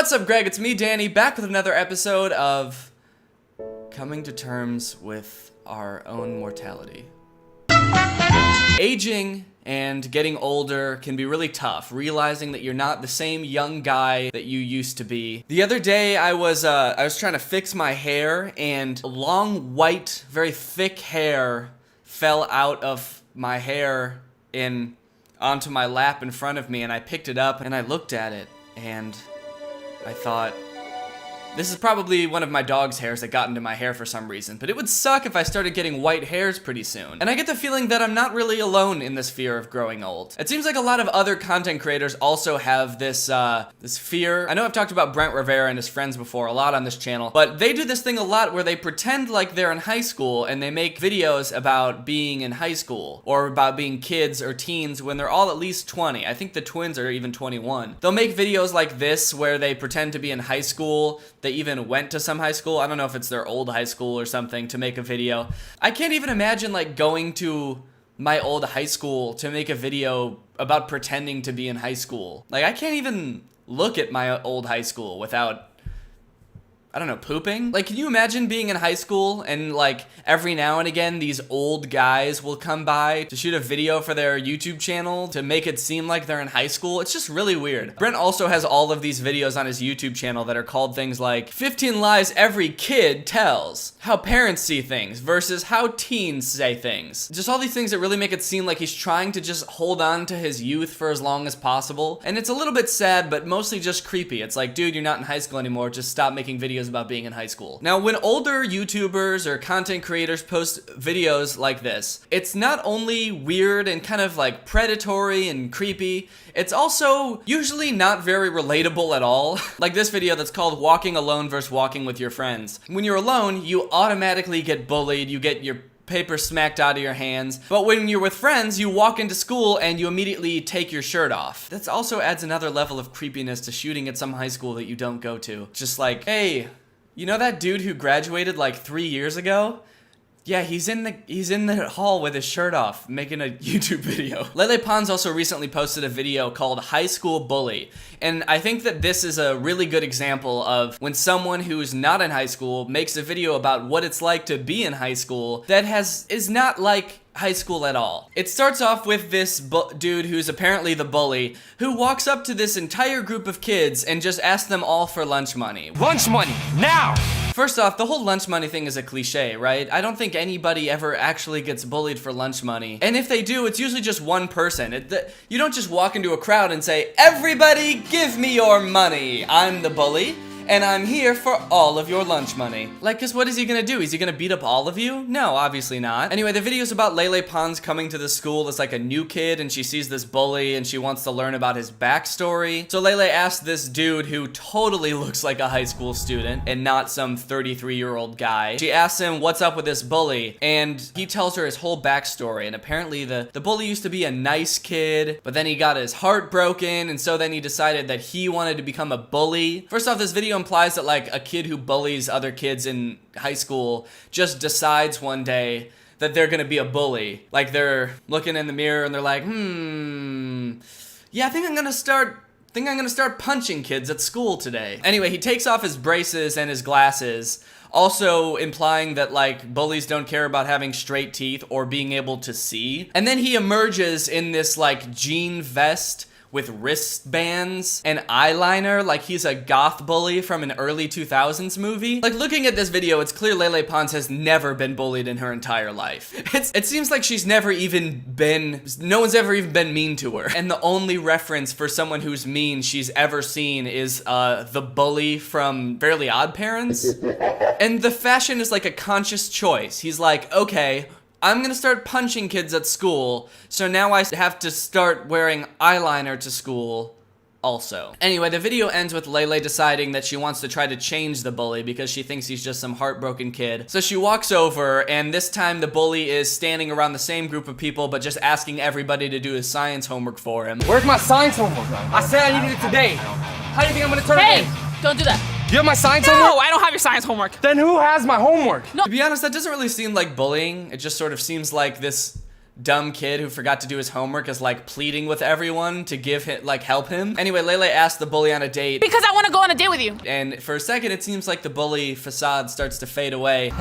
What's up, Greg? It's me, Danny, back with another episode of Coming to Terms with Our Own Mortality. Aging and getting older can be really tough, realizing that you're not the same young guy that you used to be. The other day, I was trying to fix my hair, and long, white, very thick hair fell out of my hair and onto my lap in front of me, and I picked it up, and I looked at it, and I thought, this is probably one of my dog's hairs that got into my hair for some reason, but it would suck if I started getting white hairs pretty soon. And I get the feeling that I'm not really alone in this fear of growing old. It seems like a lot of other content creators also have this fear. I know I've talked about Brent Rivera and his friends before a lot on this channel, but they do this thing a lot where they pretend like they're in high school and they make videos about being in high school or about being kids or teens when they're all at least 20. I think the twins are even 21. They'll make videos like this where they pretend to be in high school. They even went to some high school. I don't know if it's their old high school or something to make a video. I can't even imagine like going to my old high school to make a video about pretending to be in high school. Like I can't even look at my old high school without, I don't know, pooping? Like, can you imagine being in high school and like every now and again these old guys will come by to shoot a video for their YouTube channel to make it seem like they're in high school? It's just really weird. Brent also has all of these videos on his YouTube channel that are called things like 15 lies every kid tells, how parents see things versus how teens say things. Just all these things that really make it seem like he's trying to just hold on to his youth for as long as possible. And it's a little bit sad, but mostly just creepy. It's like, dude, you're not in high school anymore. Just stop making videos about being in high school. Now, when older YouTubers or content creators post videos like this, it's not only weird and kind of like predatory and creepy, it's also usually not very relatable at all. Like this video that's called Walking Alone versus Walking with Your Friends. When you're alone, you automatically get bullied, you get your paper smacked out of your hands. But when you're with friends, you walk into school and you immediately take your shirt off. That also adds another level of creepiness to shooting at some high school that you don't go to. Just like, hey, you know that dude who graduated like 3 years ago? Yeah, he's in the hall with his shirt off, making a YouTube video. Lele Pons also recently posted a video called High School Bully. And I think that this is a really good example of when someone who's not in high school makes a video about what it's like to be in high school that is not like high school at all. It starts off with this dude who's apparently the bully who walks up to this entire group of kids and just asks them all for lunch money. Lunch money, now! First off, the whole lunch money thing is a cliche, right? I don't think anybody ever actually gets bullied for lunch money. And if they do, it's usually just one person. You don't just walk into a crowd and say, everybody give me your money. I'm the bully, and I'm here for all of your lunch money. Like, cause what is he gonna do? Is he gonna beat up all of you? No, obviously not. Anyway, the video's about Lele Pons coming to the school as like a new kid, and she sees this bully and she wants to learn about his backstory. So Lele asks this dude who totally looks like a high school student and not some 33-year-old guy. She asks him what's up with this bully, and he tells her his whole backstory. And apparently the bully used to be a nice kid, but then he got his heart broken, and so then he decided that he wanted to become a bully. First off, this video implies that like a kid who bullies other kids in high school just decides one day that they're gonna be a bully. Like they're looking in the mirror and they're like, yeah, I think I'm gonna start punching kids at school today. Anyway, he takes off his braces and his glasses, also implying that like bullies don't care about having straight teeth or being able to see. And then he emerges in this like jean vest with wristbands and eyeliner like he's a goth bully from an early 2000s movie. Like looking at this video, it's clear Lele Pons has never been bullied in her entire life. It seems like no one's ever even been mean to her. And the only reference for someone who's mean she's ever seen is the bully from Fairly Odd Parents. And the fashion is like a conscious choice. He's like, okay, I'm gonna start punching kids at school, so now I have to start wearing eyeliner to school also. Anyway, the video ends with Lele deciding that she wants to try to change the bully because she thinks he's just some heartbroken kid. So she walks over, and this time the bully is standing around the same group of people, but just asking everybody to do his science homework for him. Where's my science homework? I said I needed it today. How do you think I'm gonna turn it in? Hey, don't do that. You have my science homework? No, I don't have your science homework. Then who has my homework? No. To be honest, that doesn't really seem like bullying. It just sort of seems like this dumb kid who forgot to do his homework is like pleading with everyone to give him, like, help him. Anyway, Lele asked the bully on a date. Because I want to go on a date with you. And for a second, it seems like the bully facade starts to fade away.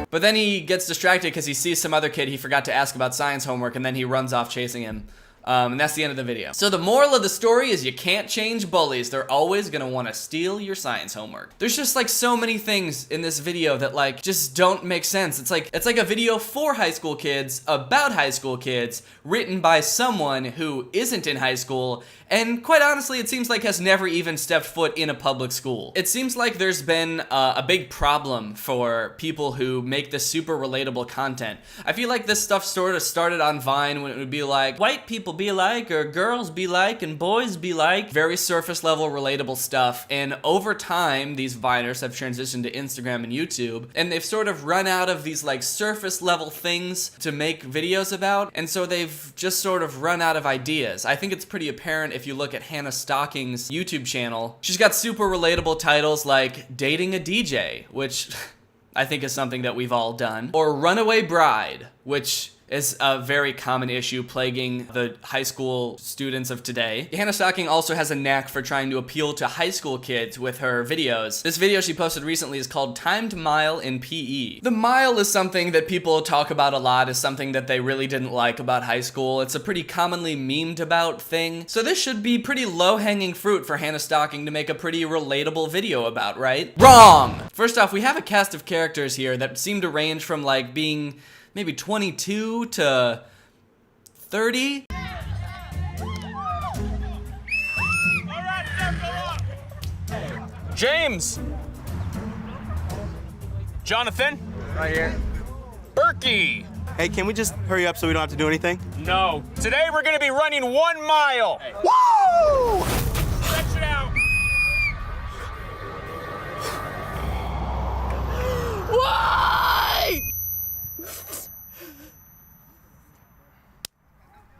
But then he gets distracted because he sees some other kid he forgot to ask about science homework, and then he runs off chasing him. And that's the end of the video. So the moral of the story is you can't change bullies. They're always gonna wanna steal your science homework. There's just like so many things in this video that like just don't make sense. It's like a video for high school kids, about high school kids, written by someone who isn't in high school, and quite honestly, it seems like has never even stepped foot in a public school. It seems like there's been a big problem for people who make this super relatable content. I feel like this stuff sort of started on Vine when it would be like, white people be like, or girls be like, and boys be like. Very surface level relatable stuff. And over time, these Viners have transitioned to Instagram and YouTube, and they've sort of run out of these like surface level things to make videos about, and so they've just sort of run out of ideas. I think it's pretty apparent if you look at Hannah Stocking's YouTube channel. She's got super relatable titles like Dating a DJ, which I think is something that we've all done, or Runaway Bride, which is a very common issue plaguing the high school students of today. Hannah Stocking also has a knack for trying to appeal to high school kids with her videos. This video she posted recently is called Timed Mile in PE. The mile is something that people talk about a lot, is something that they really didn't like about high school. It's a pretty commonly memed about thing. So this should be pretty low-hanging fruit for Hannah Stocking to make a pretty relatable video about, right? Wrong! First off, we have a cast of characters here that seem to range from like being maybe 22 to 30. James! Jonathan? Right here. Berkey! Hey, can we just hurry up so we don't have to do anything? No. Today we're gonna be running 1 mile! Hey. Woo! Stretch it out! Why?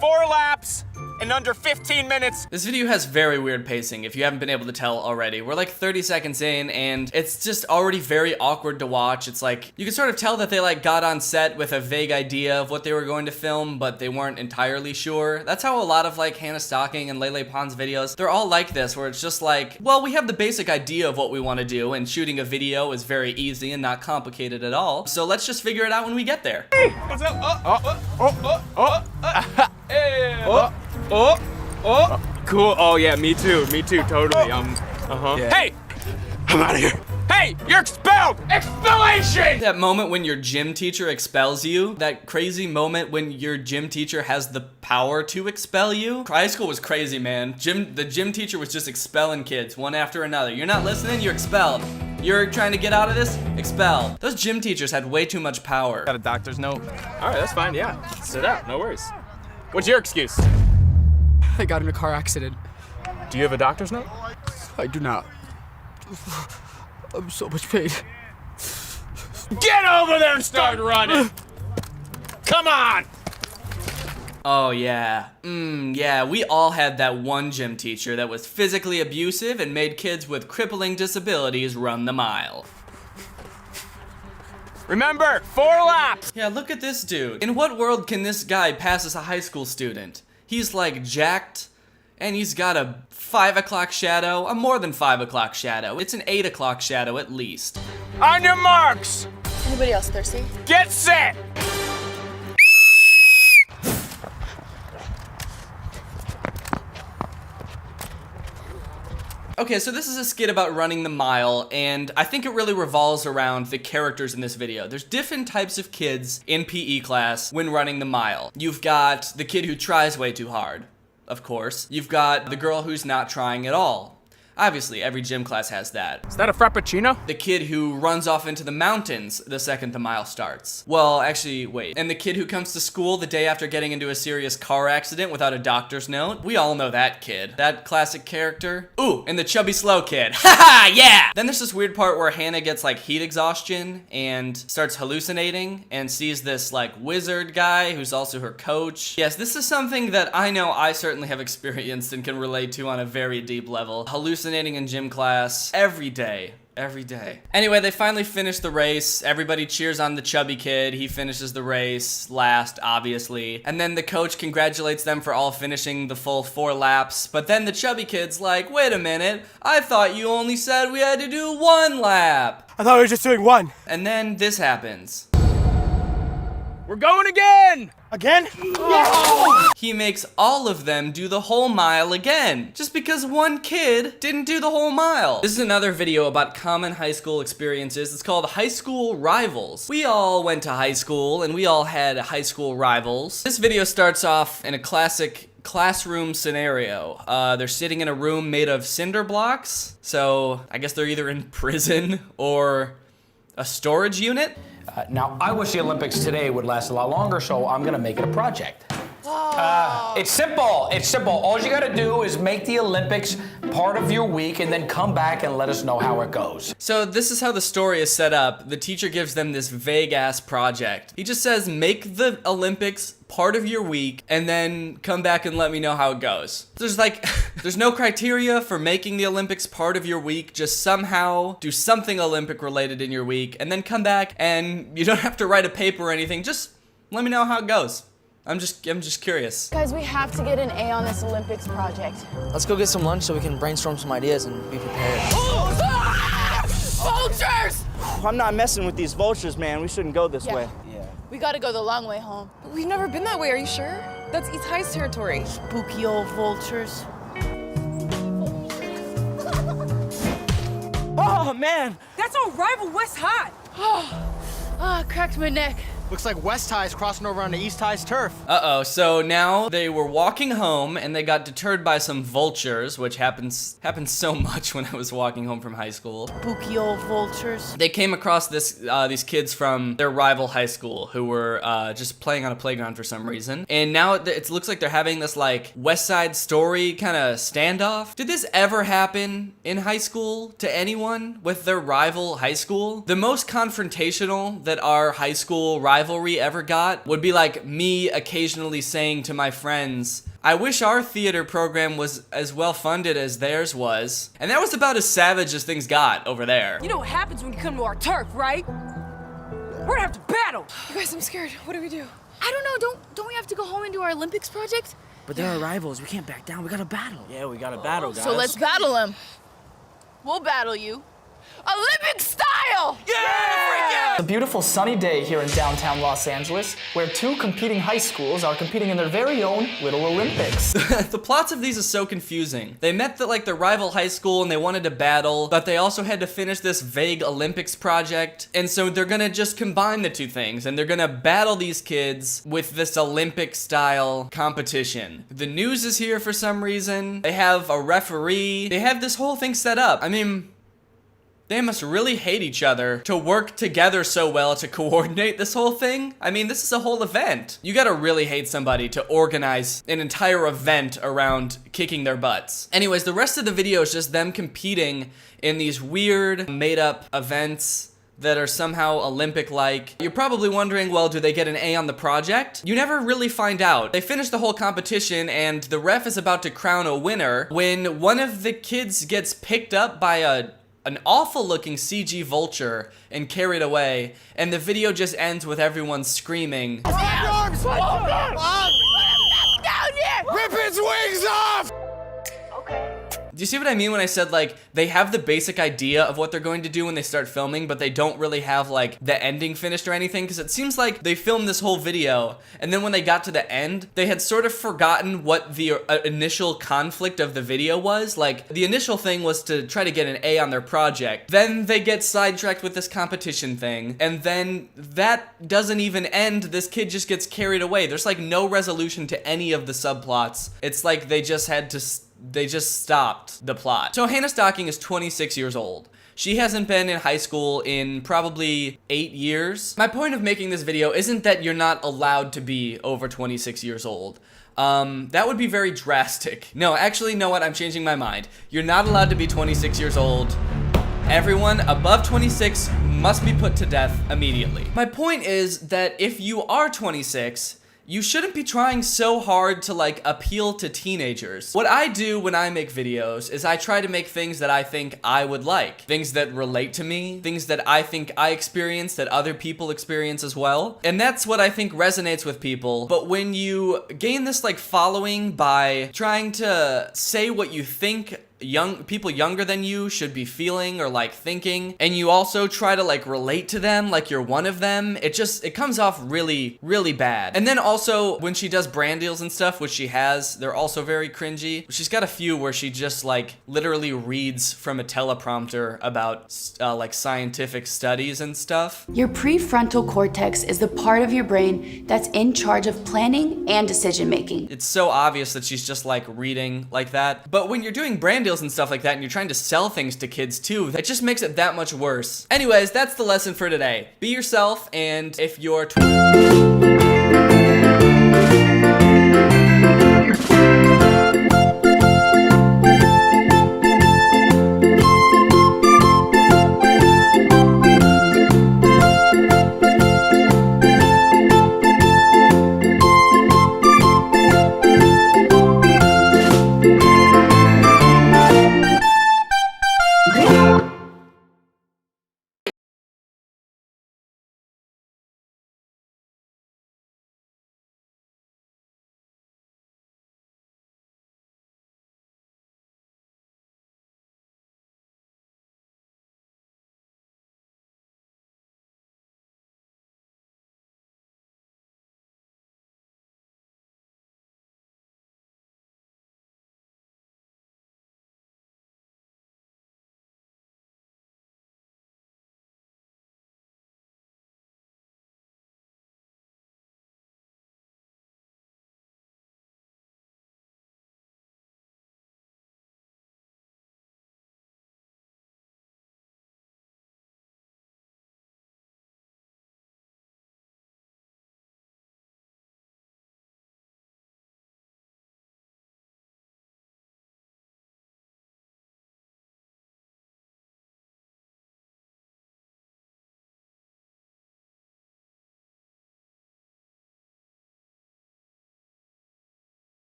4 laps in under 15 minutes. This video has very weird pacing, if you haven't been able to tell already. We're like 30 seconds in, and it's just already very awkward to watch. It's like, you can sort of tell that they like got on set with a vague idea of what they were going to film, but they weren't entirely sure. That's how a lot of like Hannah Stocking and Lele Pons videos, they're all like this, where it's just like, well, we have the basic idea of what we want to do, and shooting a video is very easy and not complicated at all. So let's just figure it out when we get there. Hey, what's up? Cool. Oh yeah, me too, totally. Yeah. Hey! I'm out of here. Hey, you're expelled! Expellation! That moment when your gym teacher expels you, that crazy moment when your gym teacher has the power to expel you. High school was crazy, man. The gym teacher was just expelling kids one after another. You're not listening, you're expelled. You're trying to get out of this? Expelled. Those gym teachers had way too much power. Got a doctor's note. All right, that's fine, yeah. Sit out, no worries. What's your excuse? I got in a car accident. Do you have a doctor's note? I do not. I'm so much pain. Get over there and start running! Come on! Oh yeah. Yeah, we all had that one gym teacher that was physically abusive and made kids with crippling disabilities run the mile. Remember, 4 laps! Yeah, look at this dude. In what world can this guy pass as a high school student? He's like jacked, and he's got a 5 o'clock shadow, a more than 5 o'clock shadow. It's an 8 o'clock shadow at least. On your marks! Anybody else thirsty? Get set! Okay, so this is a skit about running the mile, and I think it really revolves around the characters in this video. There's different types of kids in PE class when running the mile. You've got the kid who tries way too hard, of course. You've got the girl who's not trying at all. Obviously, every gym class has that. Is that a frappuccino? The kid who runs off into the mountains the second the mile starts. Well, actually, wait. And the kid who comes to school the day after getting into a serious car accident without a doctor's note. We all know that kid. That classic character. Ooh, and the chubby slow kid. Haha, yeah! Then there's this weird part where Hannah gets like heat exhaustion and starts hallucinating and sees this like wizard guy who's also her coach. Yes, this is something that I know I certainly have experienced and can relate to on a very deep level. Hallucinating in gym class every day. Every day. Anyway, they finally finish the race. Everybody cheers on the chubby kid. He finishes the race last, obviously. And then the coach congratulates them for all finishing the full 4 laps. But then the chubby kid's like, wait a minute, I thought you only said we had to do 1 lap. I thought we were just doing 1. And then this happens. We're going again! Again? He makes all of them do the whole mile again, just because one kid didn't do the whole mile. This is another video about common high school experiences. It's called High School Rivals. We all went to high school and we all had high school rivals. This video starts off in a classic classroom scenario. They're sitting in a room made of cinder blocks, so I guess they're either in prison or a storage unit. Now, I wish the Olympics today would last a lot longer, so I'm gonna make it a project. It's simple. It's simple. All you gotta do is make the Olympics part of your week and then come back and let us know how it goes. So this is how the story is set up. The teacher gives them this vague-ass project. He just says, make the Olympics part of your week and then come back and let me know how it goes. There's no criteria for making the Olympics part of your week. Just somehow do something Olympic related in your week and then come back, and you don't have to write a paper or anything. Just let me know how it goes. I'm just curious. Guys, we have to get an A on this Olympics project. Let's go get some lunch so we can brainstorm some ideas and be prepared. Vultures! I'm not messing with these vultures, man. We shouldn't go this way. We gotta go the long way home. We've never been that way, are you sure? That's East High's territory. Spooky old vultures. Oh, man. That's our rival West High. Cracked my neck. Looks like West High is crossing over onto East High's turf. Uh-oh, so now they were walking home and they got deterred by some vultures, which happens so much when I was walking home from high school. Spooky old vultures. They came across these kids from their rival high school who were just playing on a playground for some reason. And now it looks like they're having this like West Side Story kind of standoff. Did this ever happen in high school to anyone with their rival high school? The most confrontational that our high school rivalry ever got would be like me occasionally saying to my friends, I wish our theater program was as well funded as theirs was. And that was about as savage as things got over there. You know what happens when you come to our turf, right? We're gonna have to battle. You guys, I'm scared. What do we do? I don't know, don't we have to go home and do our Olympics project? But they're our rivals. We can't back down. We gotta battle. Yeah, we got to battle, guys. So let's battle them. We'll battle you. Olympic style! It's a beautiful sunny day here in downtown Los Angeles, where 2 competing high schools are competing in their very own Little Olympics. The plots of these are so confusing. They met their rival high school and they wanted to battle, but they also had to finish this vague Olympics project. And so they're gonna just combine the 2 things and they're gonna battle these kids with this Olympic style competition. The news is here for some reason. They have a referee. They have this whole thing set up. I mean, they must really hate each other to work together so well to coordinate this whole thing. I mean, this is a whole event. You gotta really hate somebody to organize an entire event around kicking their butts. Anyways, the rest of the video is just them competing in these weird, made-up events that are somehow Olympic-like. You're probably wondering, well, do they get an A on the project? You never really find out. They finish the whole competition and the ref is about to crown a winner when one of the kids gets picked up by an awful looking CG vulture and carried away, and the video just ends with everyone screaming. Rip its wings off! Do you see what I mean when I said, like, they have the basic idea of what they're going to do when they start filming, but they don't really have, like, the ending finished or anything? Because it seems like they filmed this whole video, and then when they got to the end, they had sort of forgotten what the initial conflict of the video was. Like, the initial thing was to try to get an A on their project. Then they get sidetracked with this competition thing, and then that doesn't even end. This kid just gets carried away. There's, like, no resolution to any of the subplots. It's like they just stopped the plot. So Hannah Stocking is 26 years old. She hasn't been in high school in probably 8 years. My point of making this video isn't that you're not allowed to be over 26 years old. That would be very drastic. No, actually, you know what? I'm changing my mind. You're not allowed to be 26 years old. Everyone above 26 must be put to death immediately. My point is that if you are 26 you shouldn't be trying so hard to like appeal to teenagers. What I do when I make videos is I try to make things that I think I would like, things that relate to me, things that I think I experience that other people experience as well. And that's what I think resonates with people. But when you gain this like following by trying to say what you think people younger than you should be feeling or like thinking, and you also try to like relate to them like you're one of them, it comes off really, really bad. And then also when she does brand deals and stuff, which she has, they're also very cringy. She's got a few where she just like literally reads from a teleprompter about like scientific studies and stuff. Your prefrontal cortex is the part of your brain that's in charge of planning and decision making. It's so obvious that she's just like reading like that. But when you're doing brand deals and stuff like that and you're trying to sell things to kids too, that just makes it that much worse. Anyways, that's the lesson for today. Be yourself, and if you're